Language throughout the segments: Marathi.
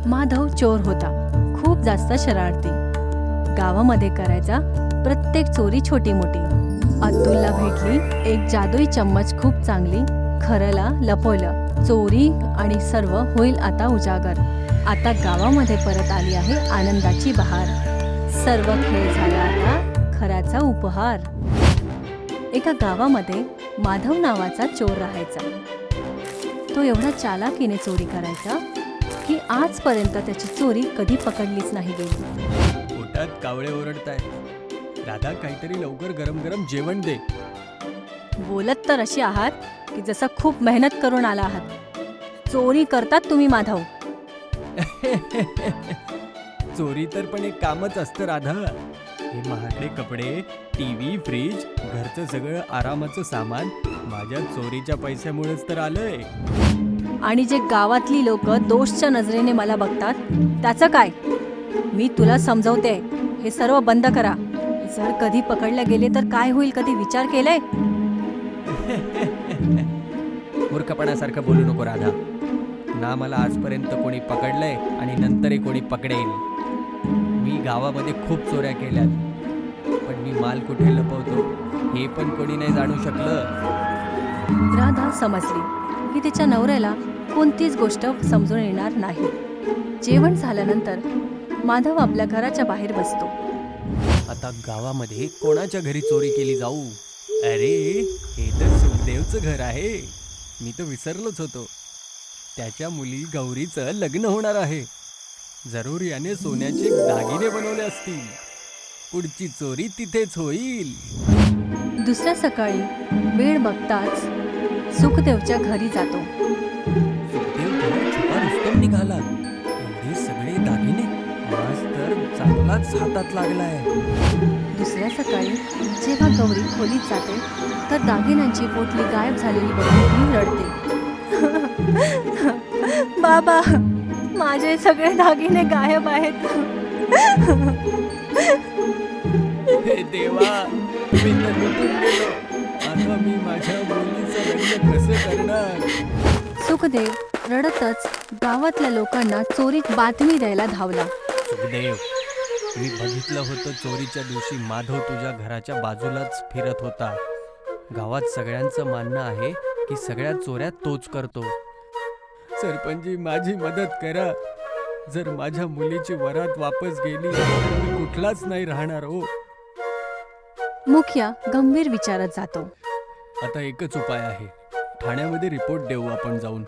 माधव चोर होता, खूप जास्त शरारती. गावामध्ये करायचा प्रत्येक चोरी छोटी मोठी. अतुलला भेटली एक जादुई चम्मच खूप चांगली. खरंला लपवलं, चोरी आणि सर्व होईल आता उजागर. आता गावामध्ये परत आली आहे आनंदाची बहार. सर्व खेळ झाला आता खऱ्याचा उपहार. एका गावामध्ये माधव नावाचा चोर राहायचा. तो एवढा चालाकीने चोरी करायचा की आजपर्यंत त्याची चोरी कधी पकडलीच नाही गेली. पोटात कावळे ओरडताय. राधा, काहीतरी लवकर गरम गरम जेवण दे. बोलत तर अशी आहात की जसं खूप मेहनत करून आला आहात. चोरी करतात तुम्ही माधव. चोरी तर पण एक कामच असतं राधा. हे महागडे कपडे, टीव्ही, फ्रीज, घरचं सगळं आरामाचं सामान माझ्या चोरीच्या पैशामुळेच तर आलंय. आणि जे गावातली लोक दोषच्या नजरेने मला बघतात त्याचं काय? मी तुला समजवते, हे सर्व बंद करा. जर कधी पकडले गेले तर काय होईल, कधी विचार केलाय? मूर्खपणासारखं बोलू नको राधा. ना मला आजपर्यंत कोणी पकडलंय आणि नंतरही कोणी पकडेल. मी गावामध्ये खूप चोऱ्या केल्यात, पण मी माल कुठे लपवतो हे पण कोणी नाही जाणू शकलं. राधा समजली की तिच्या नवऱ्याला कोणतीच गोष्ट समजून येणार नाही. जेवण झाल्यानंतर माधव आपल्या घराच्या बाहेर बसतो. आता गावामध्ये कोणाच्या घरी चोरी केली जाऊ? अरे, हे तर सुखदेवचं घर आहे. मी तर विसरलोच होतो. त्याच्या मुली गौरीचं लग्न होणार आहे. जरूर याने सोन्याचे दागिने बनवले असतील. पुढची चोरी तिथेच होईल. दुसऱ्या सकाळी वेळ बघताच सुखदेवच्या घरी जातो. सुखदेव तर छुपा रुस्तम निघाला. एवढे सगळे दागिने आज तर चांगलाच हातात लागलाय. दुसऱ्या सकाळी जेव्हा गौरी खोलीत जाते तर दागिन्यांची पोटली गायब झालेली बघून ती रडते. बाबा, माझे सगळे दागिने गायब आहेत. हे देवा, मी तर लुटून गेलो. आता मी माझ्या मुलीचं लग्न कसं करणार? सुखदेव रडतच गावातल्या लोकांना चोरीत बातमी द्यायला धावला. सुखदेव, मी बघितलं होतं चोरीच्या दिवशी माधव तुझ्या घराच्या बाजूलाच फिरत होता. गावात सगळ्यांचं मानणं आहे की सगळ्या चोऱ्या तोच करतो. सरपंचजी, माझी मदत करा. जर माझ्या मुलीची वरात वापस गेली तर मी कुठलाच नाही राहणार हो. मुखिया गंभीर विचारात जातो. आता एकच उपाय आहे. ठाण्यामध्ये रिपोर्ट देऊ आपण जाऊन.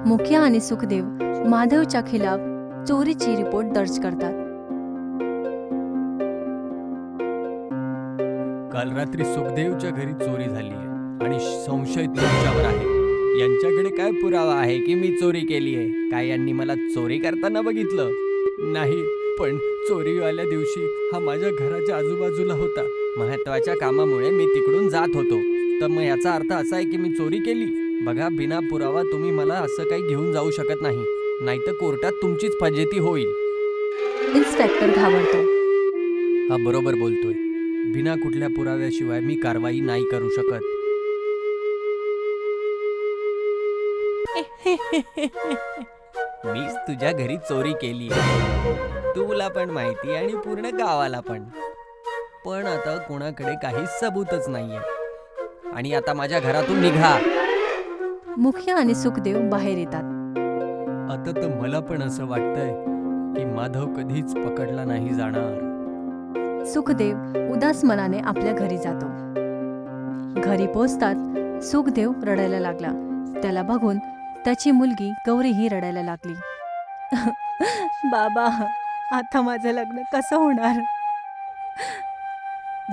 मुखिया आणि सुखदेव माधवच्या खिलाफ चोरीची रिपोर्ट दर्ज करतात. काल रात्री सुखदेवच्या घरी चोरी झाली आहे आणि संशय तुमच्यावर आहे. यांच्याकडे काय पुरावा आहे की मी चोरी केली आहे? काय यांनी मला चोरी करताना बघितलं? नाही, पण चोरीवाल्या दिवशी हा माझ्या घराच्या आजूबाजूला होता. महत्वाच्या कामामुळे मी तिकडून जात होतो. तर मग याचा अर्थ असा आहे की मी चोरी केली? बघा, बिना पुरावा तुम्ही मला असं काही घेऊन जाऊ शकत नाही. नाहीतर कोर्टात तुमचीच फजिती होईल. इन्स्पेक्टर घाबरतो. हा बरोबर बोलतोय. बिना कुठल्या पुराव्याशिवाय मी कारवाई नाही करू शकत. मीच तुझ्या घरी चोरी केली, तुला पण माहिती आणि पूर्ण गावाला पण. पण आता कोणाकडे काहीच सबूतच नाहीये. आणि आता माझ्या घरातून निघा. मुखिया आणि सुखदेव बाहेर येतात. आता तर मला पण असं वाटतंय की माधव कधीच पकडला नाही जाणार. सुखदेव उदास मनाने आपल्या घरी जातो. घरी पोचतात सुखदेव रडायला लागला. त्याला बघून त्याची मुलगी गौरीही रडायला लागली. बाबा, आता माझं लग्न कसं होणार?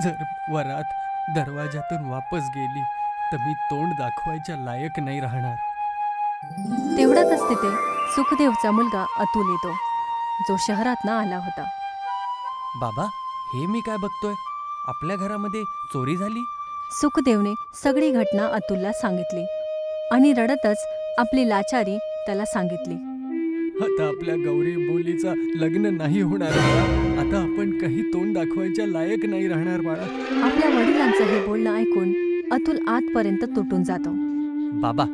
जर वरात दरवाजातून वापस गेली तर मी तोंड दाखवायच्या लायक नाही राहणार. तेवढ्यातच तिथे सुखदेवचा मुलगा अतुल येतो, जो शहरातनं आला होता. बाबा, हे मी काय बघतोय? आपल्या घरामध्ये चोरी झाली? सुखदेवने सगळी घटना अतुलला सांगितली आणि रडतच आपली लाचारी त्याला सांगितली. आता आपल्या गौरी मुलीचा लग्न नाही होणार बाळा. आता आपण काही तोंड दाखवायच्या लायक नाही राहणार बाळा. आपल्या वडिलांचं हे बोलणं ऐकून अतुल आतपर्यंत तुटून जातो. बाबा,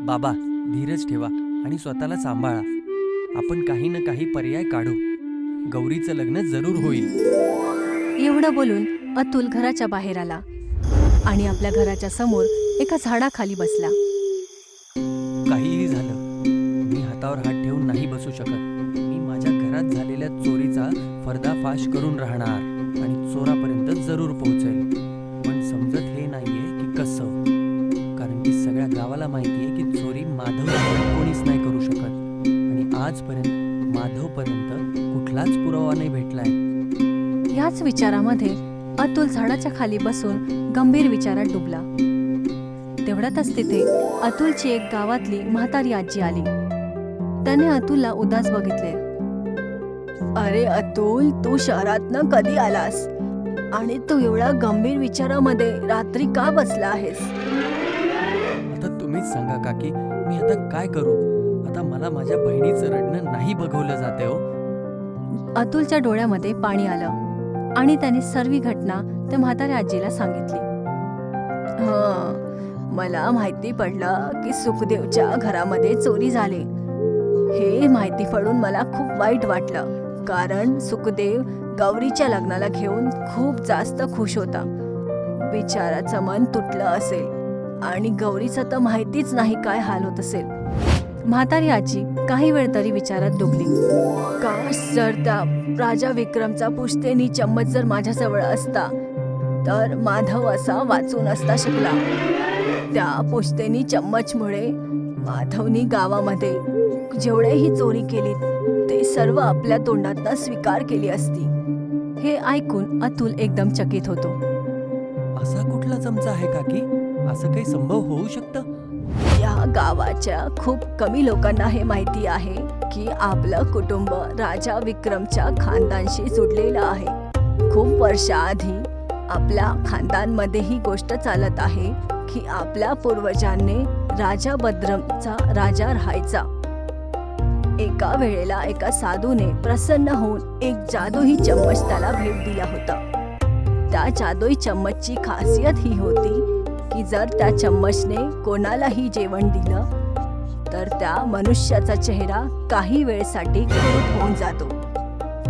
बाबा, धीरज ठेवा आणि स्वतःला सांभाळा. आपण काही ना काही पर्याय काढू. गौरीचं लग्न जरूर होईल. एवढं बोलून अतुल घराच्या बाहेर आला आणि आपल्या घराच्या समोर एका झाडाखाली बसला. काहीही झालं, मी हातावर हात ठेवून नाही बसू शकत. मी माझ्या घरात झालेल्या चोरीचा पर्दाफाश करून राहणार आणि चोरापर्यंत जरूर पोहोचेल. पण समजत हे नाहीये की कसं. कारण की सगळ्या गावाला माहितीये की चोरी माधव कोणीच नाही करू शकत. आणि आजपर्यंत माधवपर्यंत कुठलाच पुरावा नाही भेटलाय. याच विचारामध्ये अतुल झाडाच्या खाली बसून गंभीर विचारात डुबला. तेवढ्यातच तिथे अतुलची एक गावातली म्हातारी आजी आली. त्याने अतुलला उदास बघितले. अरे अतुल, तू शहरातनं कधी आलास आणि तू एवढ्या गंभीर विचारामध्ये रात्री का बसला आहेस? आता तुम्हीच सांगा काकी, मी आता काय करू? आता मला माझ्या बहिणीचं रडणं नाही बघवलं जाते हो. अतुलच्या डोळ्यामध्ये पाणी आलं आणि त्याने सर्व घटना त्या म्हाताऱ्या आजीला सांगितली. मला माहिती पडलं की सुखदेवच्या घरामध्ये चोरी झाली. हे माहिती पडून मला खूप वाईट वाटलं. कारण सुखदेव गौरीच्या लग्नाला घेऊन खूप जास्त खुश होता. बिचाराचं मन तुटलं असेल आणि गौरीचं तर माहितीच नाही काय हाल होत असेल. म्हातारी आजी काही वेळ तरी विचारात डुबली. काश जर त्या राजा विक्रमचा पुश्तैनी चम्मच जर माझ्याजवळ असता तर माधव असा वाचून असता शकला. त्या पुश्तैनी चम्मचमुळे माधवनी गावामध्ये जेवढेही चोरी केली ते सर्व आपल्या तोंडातनं स्वीकार केली असती. हे ऐकून अतुल एकदम चकित होतो. असा कुठला चमचा आहे काकी? असं काही संभव होऊ शकतं? या गावाच्या खूप कमी लोकांना हे माहिती आहे की आपलं कुटुंब राजा विक्रमच्या खानदानशी जुडलेलं आहे. खूप वर्षाआधी आपल्या खानदानमध्ये ही गोष्ट चालत आहे की आपल्या पूर्वजांनी राजा बद्रमचा राजा राहायचा. एका वेळेला एका साधूने प्रसन्न होऊन एक जादुई चम्मच त्याला भेट दिला होता. त्या जादुई चम्मचची खासियत ही होती की जर त्या चम्मचने कोणालाही जेवण दिलं तर त्या मनुष्याचा चेहरा काही वेळसाठी कुरूप होऊन जातो.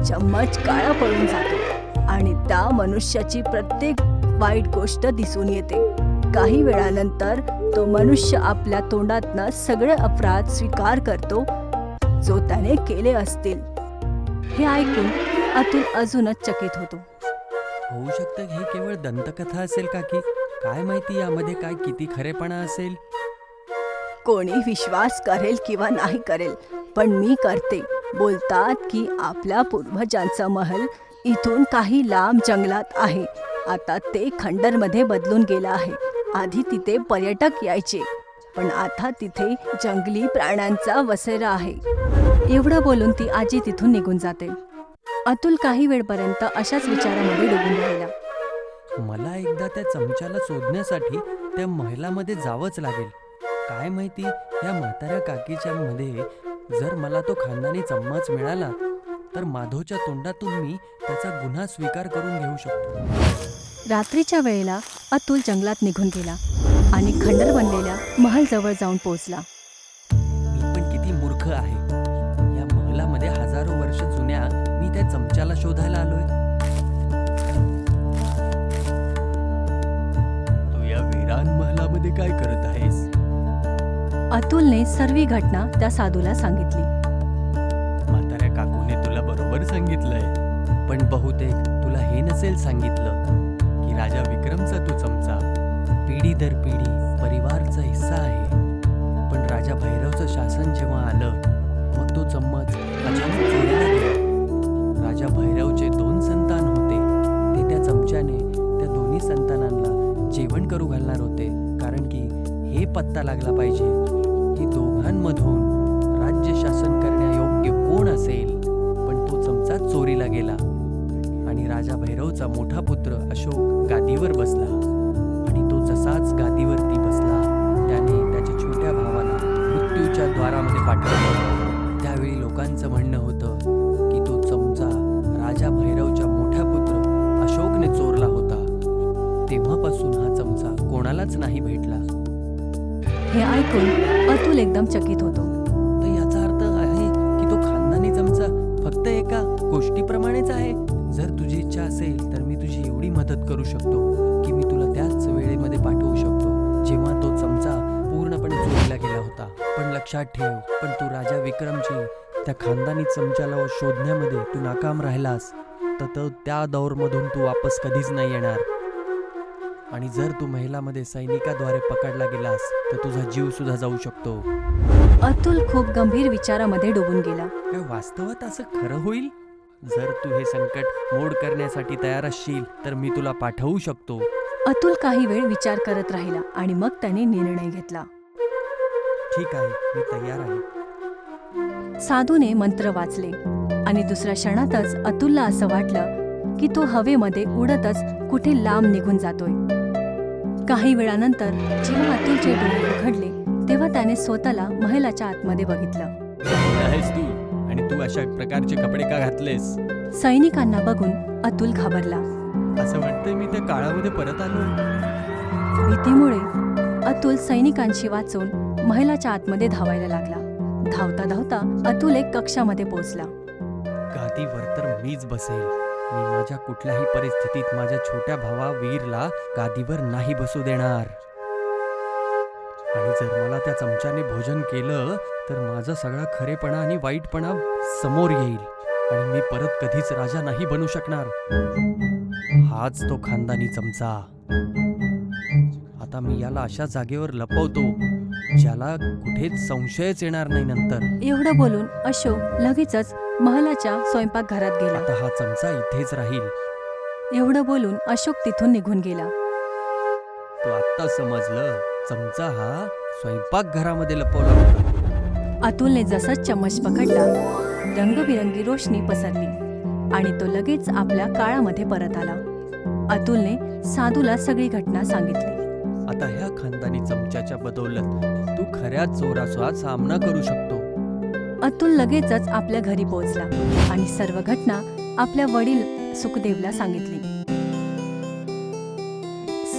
चम्मच काळा पडून जातो आणि त्या मनुष्याची प्रत्येक वाईट गोष्ट दिसून येते. काही वेळानंतर तो मनुष्य आपल्या तोंडातनं सगळे अपराध स्वीकार करतो जो त्याने केले असतील. हे ऐकून अतुल अजूनच चकित होतो. होऊ शकतं हे केवळ दंतकथा असेल काकी. काय माहिती यामध्ये काय किती खरेपणा असेल. कोणी विश्वास करेल किंवा नाही करेल, पण मी करते. बोलतात की आपल्या पूर्वजांचा महल इथून काही लांब जंगलात आहे. आता ते खंडरमध्ये बदलून गेलं आहे. आधी तिथे पर्यटक यायचे, पण आता तिथे जंगली प्राण्यांचा वसेरा आहे. एवढं बोलून ती आजी तिथून निघून जाते. अतुल काही वेळपर्यंत अशाच विचारामध्ये डुबून राहिला. मला एकदा त्या चमच्याला शोधण्यासाठी त्या महिलामध्ये जावंच लागेल. काय माहिती या म्हाताऱ्या काकीच्या मध्ये जर मला तो खानदानी चम्मच मिळाला तर माधवच्या तोंडातून मी त्याचा गुन्हा स्वीकार करून घेऊ शकतो. रात्रीच्या वेळेला अतुल जंगलात निघून गेला आणि खंडर बनलेल्या महलजवळ जाऊन पोहोचला. मी पण किती मूर्ख आहे. या महलामध्ये हजारो वर्ष जुन्या मी त्या चमच्याला शोधायला आलोय. तू या वीरान महलामध्ये काय करत आहेस? अतुलने सर्व घटना त्या साधूला सांगितली. म्हाताऱ्या काकूने तुला बरोबर सांगितलंय, पण बहुतेक तुला हे नसेल सांगितलं की राजा विक्रमचा तो चमचा पिढी दर पिढी परिवारचा हिस्सा आहे. पण राजा भैरवचं शासन जेव्हा आलं मग तो चम्मच अचानक चोरीला गेला. राजा भैरवचे 2 संतान होते. ते त्या चमच्याने त्या दोन्ही संतानांना जेवण करू घालणार होते. कारण की हे पत्ता लागला पाहिजे की दोघांमधून राज्य शासन करण्यायोग्य कोण असेल. पण तो चमचा चोरीला गेला आणि राजा भैरवचा मोठा पुत्र अशोक गादीवर बसला. आणि तो जसाच गादीवरती बसला त्याने त्याच्या छोट्या भावाला मृत्यूच्या द्वारामध्ये पाठवलं. त्यावेळी लोकांचं म्हणणं होतं की तो चमचा राजा भैरवच्या मोठा पुत्र अशोकने चोरला होता. तेव्हापासून हा चमचा कोणालाच नाही भेटला. हे ऐकून अतुल एकदम चकित होतो. तर याचा अर्थ आहे की तो चमचा फक्त एका गोष्टीप्रमाणेच आहे. जर तुझी इच्छा असेल तर मी तुझी एवढी मदत करू शकतो की मी तुला त्याच वेळेमध्ये पाठवू शकतो जेव्हा तो चमचा पूर्णपणे चोरीला गेला होता. पण लक्षात ठेव, पण तू राजा विक्रमची त्या खानदानी चमच्याला शोधण्यामध्ये तू नाकाम राहिलास तर त्या दौरमधून तू वापस कधीच नाही येणार. आणि जर तू महिलामध्ये सैनिकाद्वारे पकडला गेलास तर तुझा जीव सुद्धा जाऊ शकतो. अतुल खूप गंभीर विचारामध्ये डुबून गेला. काय वास्तवात असं खरं होईल? जर तू हे संकट मोड करण्यासाठी तयार असशील तर मी तुला पाठवू शकतो. अतुल काही वेळ विचार करत राहिला आणि मग त्याने निर्णय घेतला. ठीक आहे, मी तयार आहे. साधूने मंत्र वाचले आणि दुसऱ्या क्षणातच अतुलला असं वाटलं की तो हवेमध्ये उडतच कुठे लांब निघून जातोय. काही वेळानंतर जेव्हा अतुलचे डोळे उघडले तेव्हा त्याने स्वतःला महलाच्या आतमध्ये बघितलं. आहेस तू, आणि तू अशा प्रकारचे कपडे का घातलेस? सैनिकांना बघून अतुल घाबरला. असं वाटतंय मी त्या काळामध्ये परत आलो. भीतीमुळे अतुल सैनिकांशी वाचून महलाच्या आतमध्ये धावायला लागला. धावता धावता अतुल एक कक्षामध्ये पोहोचला. गादीवर तर मीच बसेल. मी माझ्या कुठल्याही परिस्थितीत माझ्या छोट्या भावा वीरला गादीवर नाही बसू देणार. आणि जर मला त्या चमच्याने भोजन केलं तर माझा सगळा खरेपणा आणि वाईटपणा समोर येईल आणि मी परत कधीच राजा नाही बनू शकणार. हाच तो खानदानी चमचा. आता मी याला अशा जागेवर लपवतो ज्याला कुठेच संशयच येणार नाही नंतर. एवढं बोलून अशोक लगेचच महलाच्या स्वयंपाकघरात गेला. आता हा चमचा इथेच राहील. एवढं बोलून अशोक तिथून निघून गेला. तो आत्ता समजलं, चमचा हा स्वयंपाकघरामध्ये लपवला होता. अतुलने जसा चम्मच पकडला रंगबिरंगी रोशनी पसरली आणि तो लगेच आपल्या काळामध्ये परत आला. अतुलने साधूला सगळी घटना सांगितली. आता ह्या खानदानी चमच्याच्या बदौलत तू खऱ्या चोराचा सामना करू शकतो. अतुल लगेचच आपल्या घरी पोहोचला आणि सर्व घटना आपल्या वडील सुखदेवला सांगितली.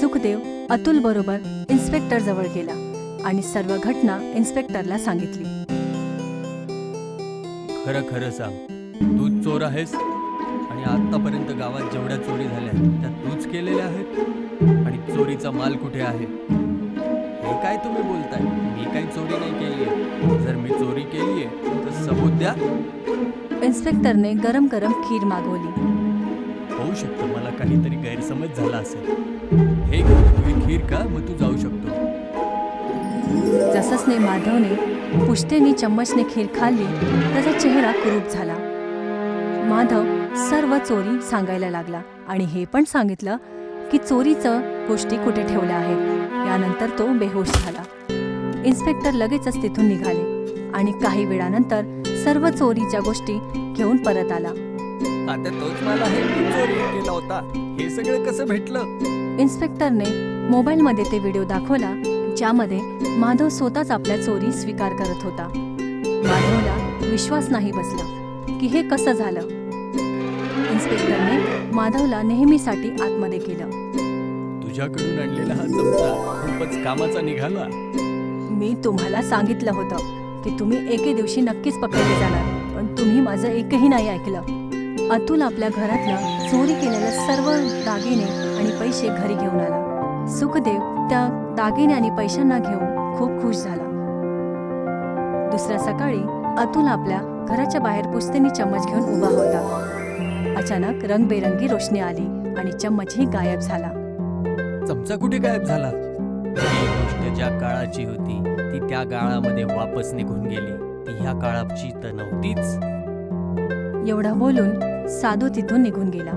सुखदेव अतुल बरोबर इन्स्पेक्टर जवळ गेला आणि सर्व घटना इन्स्पेक्टरला सांगितली. खरं खरं सांग, तूच चोर आहेस आणि आतापर्यंत गावात जेवढ्या चोरी झाल्या त्या तूच केलेल्या आहेत. आणि चोरीचा माल कुठे आहे? हे काय तुम्ही बोलताय? मी काही चोरी नाही केली आहे. जर मी चोरी केली आहे तर सबूत द्या. इन्स्पेक्टरने गरम गरम खीर मागवली. होऊ शकतं मला काहीतरी गैरसमज झाला असेल. हे घे, ही खीर का? मग तू जाऊ शकतो. जसंच माधवने पुष्टेनी चम्मचने खीर खाल्ली त्याचा चेहरा कुरूप झाला. माधव सर्व चोरी सांगायला लागला आणि हे पण सांगितलं की चोरीचं गोष्टी कुठे ठेवल्या आहेत. यानंतर तो बेहोश झाला. इन्स्पेक्टर लगेचच तिथून निघाले आणि काही वेळानंतर सर्व चोरीच्या गोष्टी घेऊन परत आला. आता तोच मला हे मी चोरी केला होता. हे सगळं कसं भेटलं? इन्स्पेक्टरने मोबाईलमध्ये ते व्हिडिओ दाखवला ज्यामध्ये माधव स्वतःच आपल्या चोरी स्वीकार करत होता. माधवला विश्वास नाही बसला की हे कसं झालं. इन्स्पेक्टरने माधवला नेहमीसाठी आतमध्ये केलं. तुझ्याकडून आणलेला हा चमचा खूपच कामाचा निघाला. मी तुम्हाला सांगितलं होतं की तुम्ही एके दिवशी नक्कीच पकडले जाणार, पण तुम्ही माझं एकही नाही ऐकलं. अतुल आपल्या घरातलं चोरी केलेलं सर्व दागिने आणि पैसे घरी घेऊन आला. सुखदेव त्या दागिने आणि पैशांना घेऊन खूप खुश झाला. दुसऱ्या सकाळी अतुल आपल्या घराच्या बाहेर पुस्तेनी चम्मच घेऊन उभा होता. अचानक रंगबेरंगी रोशनी आली आणि चम्मचही गायब झाला. चमचा कुठे गायब झाला? ही गोष्ट ज्या काळाची होती ती त्या काळामध्ये वापस निघून गेली. ती ह्या काळाची तर नव्हतीच. एवढं बोलून साधू तिथून निघून गेला.